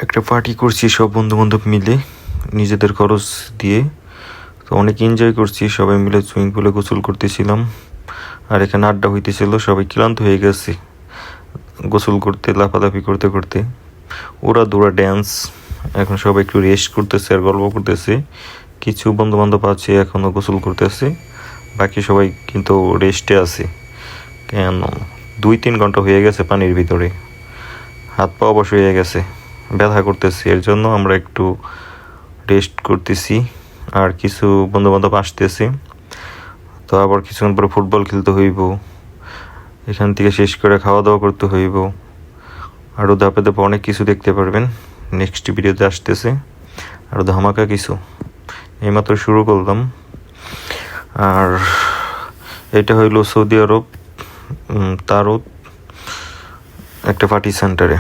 একটা পার্টি করছি সব বন্ধু বান্ধব মিলে নিজেদের খরচ দিয়ে। তো অনেক এনজয় করছি, সবাই মিলে সুইমিং পুলে গোসল করতেছিলাম আর এখানে আড্ডা হইতেছিল। সবাই ক্লান্ত হয়ে গেছে গোসল করতে, লাফালাফি করতে করতে, ওরা দৌড়া ড্যান্স। এখন সবাই একটু রেস্ট করতেছে আর গল্প করতেছে। কিছু বন্ধু বান্ধব আছে এখনও গোসল করতেছে, বাকি সবাই কিন্তু রেস্টে আছে। কেন 2-3 ঘন্টা হয়ে গেছে পানির ভিতরে, হাত পা অবশ হয়ে গেছে, ব্যথা করতেছে। এর জন্য আমরা একটু রেস্ট করতেছি। আর কিছু বন্ধু বান্ধব আসতেছে, তো আবার কিছুক্ষণ পরে ফুটবল খেলতে হইব, এখান থেকে শেষ করে খাওয়া দাওয়া করতে হইব। আরও ধাপে ধাপে অনেক কিছু দেখতে পারবেন নেক্সট ভিডিওতে আসতেছে, আরও ধামাকা কিছু। এইমাত্র শুরু করলাম। আর এটা হইল সৌদি আরব, তারও একটা পার্টি সেন্টারে।